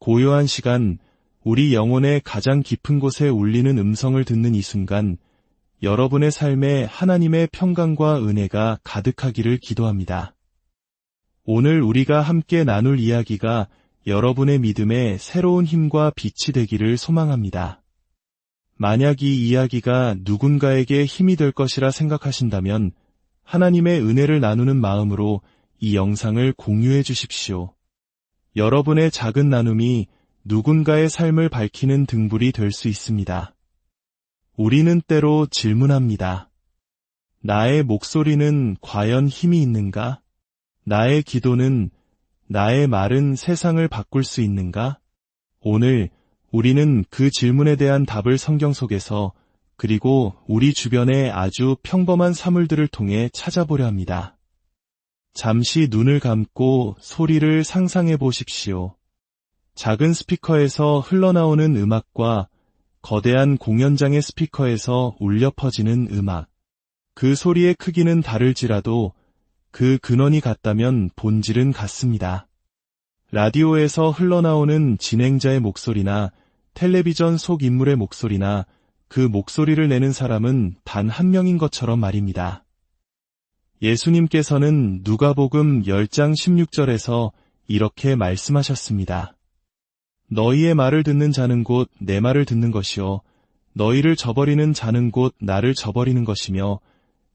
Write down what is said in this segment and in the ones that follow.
고요한 시간, 우리 영혼의 가장 깊은 곳에 울리는 음성을 듣는 이 순간, 여러분의 삶에 하나님의 평강과 은혜가 가득하기를 기도합니다. 오늘 우리가 함께 나눌 이야기가 여러분의 믿음에 새로운 힘과 빛이 되기를 소망합니다. 만약 이 이야기가 누군가에게 힘이 될 것이라 생각하신다면 하나님의 은혜를 나누는 마음으로 이 영상을 공유해 주십시오. 여러분의 작은 나눔이 누군가의 삶을 밝히는 등불이 될 수 있습니다. 우리는 때로 질문합니다. 나의 목소리는 과연 힘이 있는가? 나의 기도는, 나의 말은 세상을 바꿀 수 있는가? 오늘 우리는 그 질문에 대한 답을 성경 속에서 그리고 우리 주변의 아주 평범한 사물들을 통해 찾아보려 합니다. 잠시 눈을 감고 소리를 상상해 보십시오. 작은 스피커에서 흘러나오는 음악과 거대한 공연장의 스피커에서 울려 퍼지는 음악. 그 소리의 크기는 다를지라도 그 근원이 같다면 본질은 같습니다. 라디오에서 흘러나오는 진행자의 목소리나 텔레비전 속 인물의 목소리나 그 목소리를 내는 사람은 단 한 명인 것처럼 말입니다. 예수님께서는 누가복음 10장 16절에서 이렇게 말씀하셨습니다. 너희의 말을 듣는 자는 곧 내 말을 듣는 것이요 너희를 저버리는 자는 곧 나를 저버리는 것이며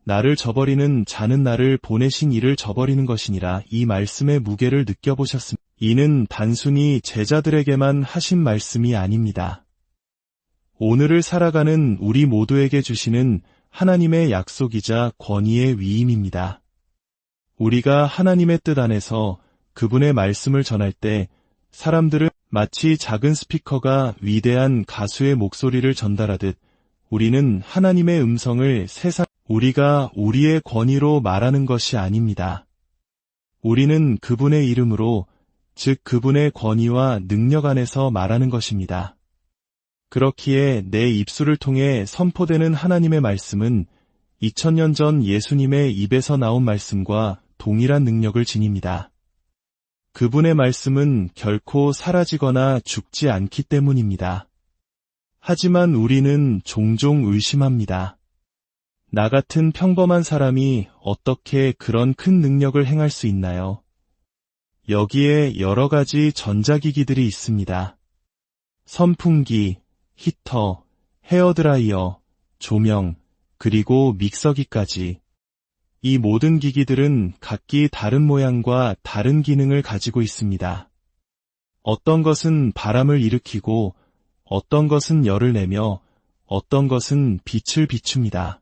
나를 저버리는 자는 나를 보내신 이를 저버리는 것이니라. 이 말씀의 무게를 느껴보셨습니다. 이는 단순히 제자들에게만 하신 말씀이 아닙니다. 오늘을 살아가는 우리 모두에게 주시는 하나님의 약속이자 권위의 위임입니다. 우리가 하나님의 뜻 안에서 그분의 말씀을 전할 때 사람들은 마치 작은 스피커가 위대한 가수의 목소리를 전달하듯 우리는 하나님의 음성을 우리가 우리의 권위로 말하는 것이 아닙니다. 우리는 그분의 이름으로, 즉 그분의 권위와 능력 안에서 말하는 것입니다. 그렇기에 내 입술을 통해 선포되는 하나님의 말씀은 2000년 전 예수님의 입에서 나온 말씀과 동일한 능력을 지닙니다. 그분의 말씀은 결코 사라지거나 죽지 않기 때문입니다. 하지만 우리는 종종 의심합니다. 나 같은 평범한 사람이 어떻게 그런 큰 능력을 행할 수 있나요? 여기에 여러 가지 전자기기들이 있습니다. 선풍기, 히터, 헤어드라이어, 조명, 그리고 믹서기까지. 이 모든 기기들은 각기 다른 모양과 다른 기능을 가지고 있습니다. 어떤 것은 바람을 일으키고, 어떤 것은 열을 내며, 어떤 것은 빛을 비춥니다.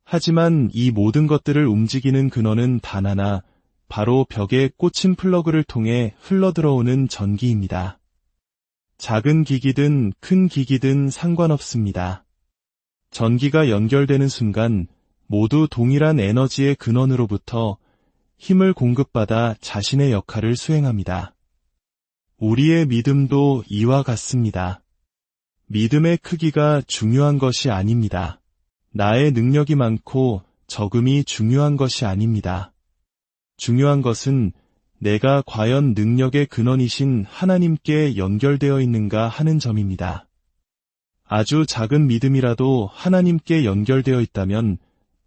하지만 이 모든 것들을 움직이는 근원은 단 하나, 바로 벽에 꽂힌 플러그를 통해 흘러들어오는 전기입니다. 작은 기기든 큰 기기든 상관없습니다. 전기가 연결되는 순간 모두 동일한 에너지의 근원으로부터 힘을 공급받아 자신의 역할을 수행합니다. 우리의 믿음도 이와 같습니다. 믿음의 크기가 중요한 것이 아닙니다. 나의 능력이 많고 적음이 중요한 것이 아닙니다. 중요한 것은 내가 과연 능력의 근원이신 하나님께 연결되어 있는가 하는 점입니다. 아주 작은 믿음이라도 하나님께 연결되어 있다면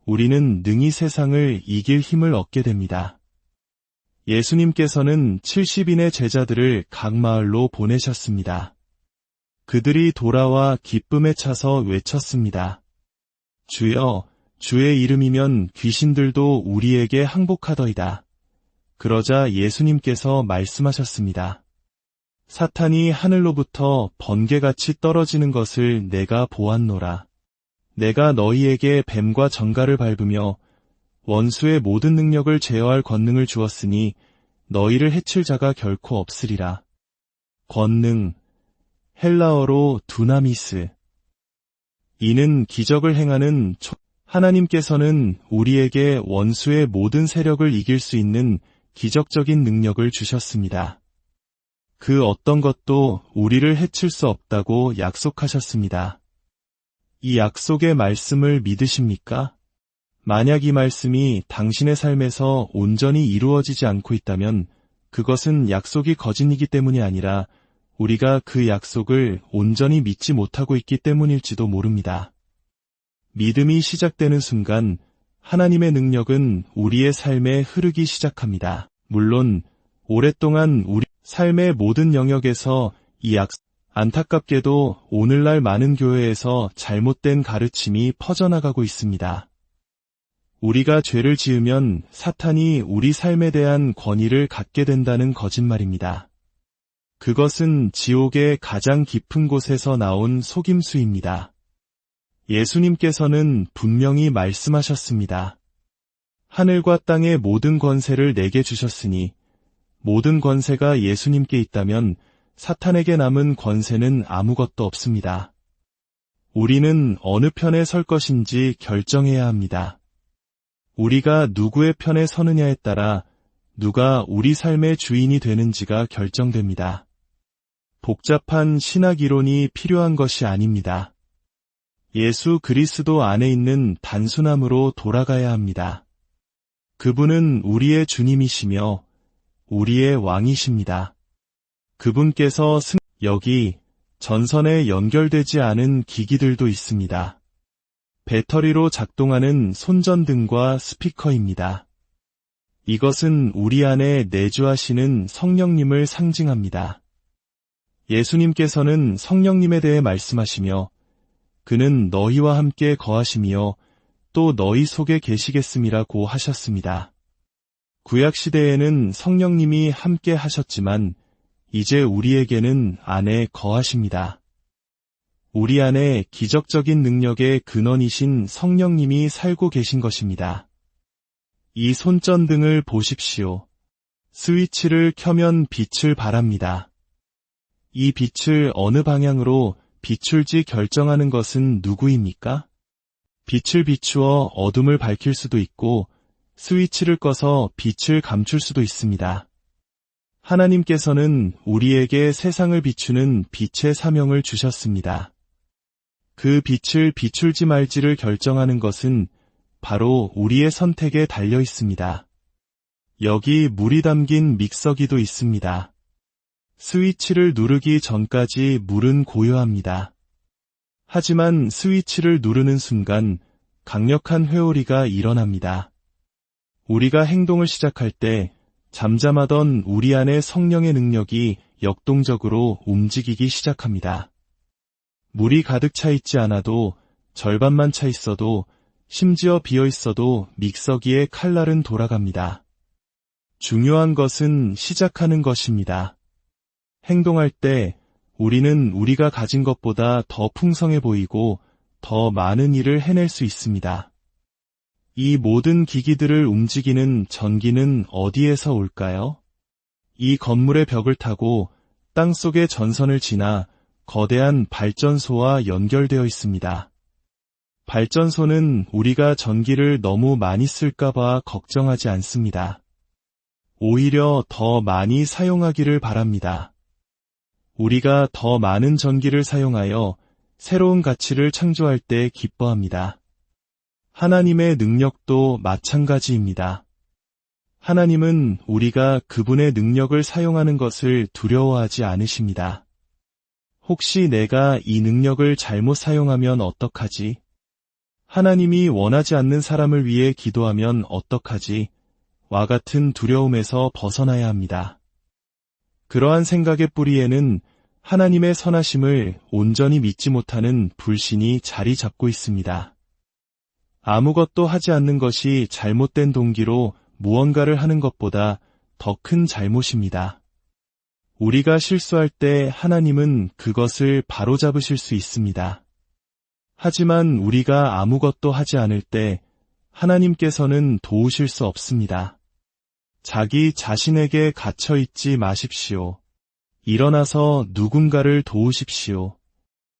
우리는 능히 세상을 이길 힘을 얻게 됩니다. 예수님께서는 70인의 제자들을 각 마을로 보내셨습니다. 그들이 돌아와 기쁨에 차서 외쳤습니다. 주여, 주의 이름이면 귀신들도 우리에게 항복하더이다. 그러자 예수님께서 말씀하셨습니다. 사탄이 하늘로부터 번개같이 떨어지는 것을 내가 보았노라. 내가 너희에게 뱀과 정갈을 밟으며 원수의 모든 능력을 제어할 권능을 주었으니 너희를 해칠 자가 결코 없으리라. 권능, 헬라어로 두나미스. 이는 기적을 행하는 하나님께서는 우리에게 원수의 모든 세력을 이길 수 있는 기적적인 능력을 주셨습니다. 그 어떤 것도 우리를 해칠 수 없다고 약속하셨습니다. 이 약속의 말씀을 믿으십니까? 만약 이 말씀이 당신의 삶에서 온전히 이루어지지 않고 있다면 그것은 약속이 거짓이기 때문이 아니라 우리가 그 약속을 온전히 믿지 못하고 있기 때문일지도 모릅니다. 믿음이 시작되는 순간 하나님의 능력은 우리의 삶에 흐르기 시작합니다. 물론 오랫동안 우리 삶의 모든 영역에서 이 약속, 안타깝게도 오늘날 많은 교회에서 잘못된 가르침이 퍼져나가고 있습니다. 우리가 죄를 지으면 사탄이 우리 삶에 대한 권위를 갖게 된다는 거짓말입니다. 그것은 지옥의 가장 깊은 곳에서 나온 속임수입니다. 예수님께서는 분명히 말씀하셨습니다. 하늘과 땅의 모든 권세를 내게 주셨으니 모든 권세가 예수님께 있다면 사탄에게 남은 권세는 아무것도 없습니다. 우리는 어느 편에 설 것인지 결정해야 합니다. 우리가 누구의 편에 서느냐에 따라 누가 우리 삶의 주인이 되는지가 결정됩니다. 복잡한 신학 이론이 필요한 것이 아닙니다. 예수 그리스도 안에 있는 단순함으로 돌아가야 합니다. 그분은 우리의 주님이시며 우리의 왕이십니다. 그분께서 여기 전선에 연결되지 않은 기기들도 있습니다. 배터리로 작동하는 손전등과 스피커입니다. 이것은 우리 안에 내주하시는 성령님을 상징합니다. 예수님께서는 성령님에 대해 말씀하시며 그는 너희와 함께 거하시며 또 너희 속에 계시겠음이라고 하셨습니다. 구약시대에는 성령님이 함께 하셨지만 이제 우리에게는 안에 거하십니다. 우리 안에 기적적인 능력의 근원이신 성령님이 살고 계신 것입니다. 이 손전등을 보십시오. 스위치를 켜면 빛을 발합니다. 이 빛을 어느 방향으로 비출지 결정하는 것은 누구입니까? 빛을 비추어 어둠을 밝힐 수도 있고 스위치를 꺼서 빛을 감출 수도 있습니다. 하나님께서는 우리에게 세상을 비추는 빛의 사명을 주셨습니다. 그 빛을 비출지 말지를 결정하는 것은 바로 우리의 선택에 달려 있습니다. 여기 물이 담긴 믹서기도 있습니다. 스위치를 누르기 전까지 물은 고요합니다. 하지만 스위치를 누르는 순간 강력한 회오리가 일어납니다. 우리가 행동을 시작할 때 잠잠하던 우리 안의 성령의 능력이 역동적으로 움직이기 시작합니다. 물이 가득 차 있지 않아도 절반만 차 있어도 심지어 비어 있어도 믹서기의 칼날은 돌아갑니다. 중요한 것은 시작하는 것입니다. 행동할 때 우리는 우리가 가진 것보다 더 풍성해 보이고 더 많은 일을 해낼 수 있습니다. 이 모든 기기들을 움직이는 전기는 어디에서 올까요? 이 건물의 벽을 타고 땅속의 전선을 지나 거대한 발전소와 연결되어 있습니다. 발전소는 우리가 전기를 너무 많이 쓸까봐 걱정하지 않습니다. 오히려 더 많이 사용하기를 바랍니다. 우리가 더 많은 전기를 사용하여 새로운 가치를 창조할 때 기뻐합니다. 하나님의 능력도 마찬가지입니다. 하나님은 우리가 그분의 능력을 사용하는 것을 두려워하지 않으십니다. 혹시 내가 이 능력을 잘못 사용하면 어떡하지? 하나님이 원하지 않는 사람을 위해 기도하면 어떡하지? 와 같은 두려움에서 벗어나야 합니다. 그러한 생각의 뿌리에는 하나님의 선하심을 온전히 믿지 못하는 불신이 자리 잡고 있습니다. 아무것도 하지 않는 것이 잘못된 동기로 무언가를 하는 것보다 더 큰 잘못입니다. 우리가 실수할 때 하나님은 그것을 바로잡으실 수 있습니다. 하지만 우리가 아무것도 하지 않을 때 하나님께서는 도우실 수 없습니다. 자기 자신에게 갇혀 있지 마십시오. 일어나서 누군가를 도우십시오.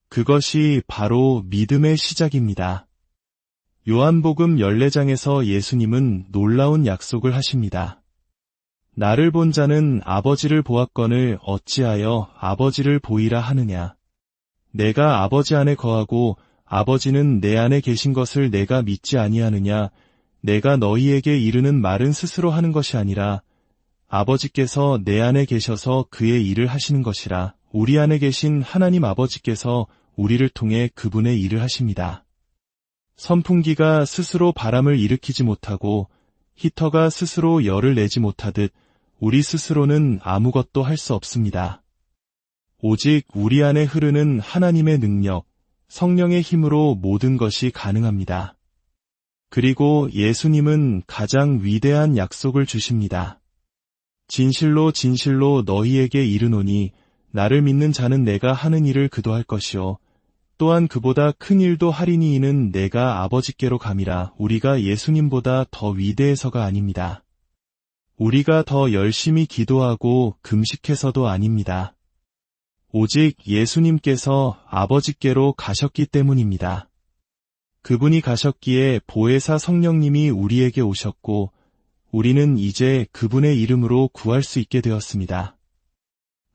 그것이 바로 믿음의 시작입니다. 요한복음 14장에서 예수님은 놀라운 약속을 하십니다. 나를 본 자는 아버지를 보았거늘 어찌하여 아버지를 보이라 하느냐. 내가 아버지 안에 거하고 아버지는 내 안에 계신 것을 내가 믿지 아니하느냐. 내가 너희에게 이르는 말은 스스로 하는 것이 아니라 아버지께서 내 안에 계셔서 그의 일을 하시는 것이라. 우리 안에 계신 하나님 아버지께서 우리를 통해 그분의 일을 하십니다. 선풍기가 스스로 바람을 일으키지 못하고 히터가 스스로 열을 내지 못하듯 우리 스스로는 아무것도 할 수 없습니다. 오직 우리 안에 흐르는 하나님의 능력, 성령의 힘으로 모든 것이 가능합니다. 그리고 예수님은 가장 위대한 약속을 주십니다. 진실로 진실로 너희에게 이르노니 나를 믿는 자는 내가 하는 일을 그도 할 것이요 또한 그보다 큰 일도 하리니 이는 내가 아버지께로 감이라. 우리가 예수님보다 더 위대해서가 아닙니다. 우리가 더 열심히 기도하고 금식해서도 아닙니다. 오직 예수님께서 아버지께로 가셨기 때문입니다. 그분이 가셨기에 보혜사 성령님이 우리에게 오셨고 우리는 이제 그분의 이름으로 구할 수 있게 되었습니다.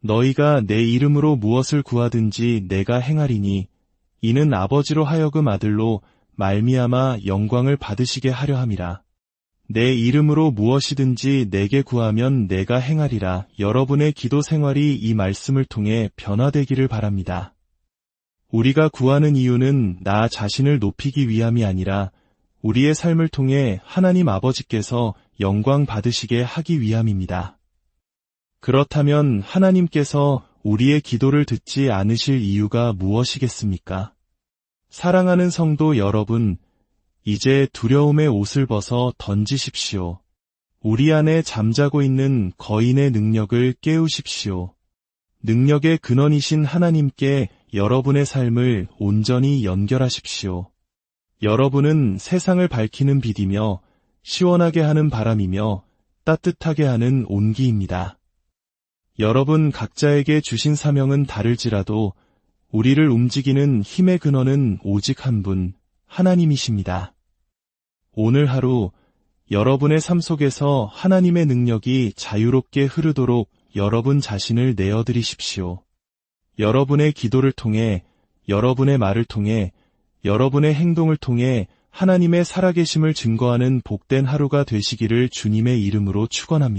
너희가 내 이름으로 무엇을 구하든지 내가 행하리니 이는 아버지로 하여금 아들로 말미암아 영광을 받으시게 하려 함이라. 내 이름으로 무엇이든지 내게 구하면 내가 행하리라. 여러분의 기도 생활이 이 말씀을 통해 변화되기를 바랍니다. 우리가 구하는 이유는 나 자신을 높이기 위함이 아니라 우리의 삶을 통해 하나님 아버지께서 영광 받으시게 하기 위함입니다. 그렇다면 하나님께서 우리의 기도를 듣지 않으실 이유가 무엇이겠습니까? 사랑하는 성도 여러분, 이제 두려움의 옷을 벗어 던지십시오. 우리 안에 잠자고 있는 거인의 능력을 깨우십시오. 능력의 근원이신 하나님께 여러분의 삶을 온전히 연결하십시오. 여러분은 세상을 밝히는 빛이며 시원하게 하는 바람이며 따뜻하게 하는 온기입니다. 여러분 각자에게 주신 사명은 다를지라도 우리를 움직이는 힘의 근원은 오직 한 분, 하나님이십니다. 오늘 하루 여러분의 삶 속에서 하나님의 능력이 자유롭게 흐르도록 여러분 자신을 내어드리십시오. 여러분의 기도를 통해, 여러분의 말을 통해, 여러분의 행동을 통해 하나님의 살아계심을 증거하는 복된 하루가 되시기를 주님의 이름으로 축원합니다.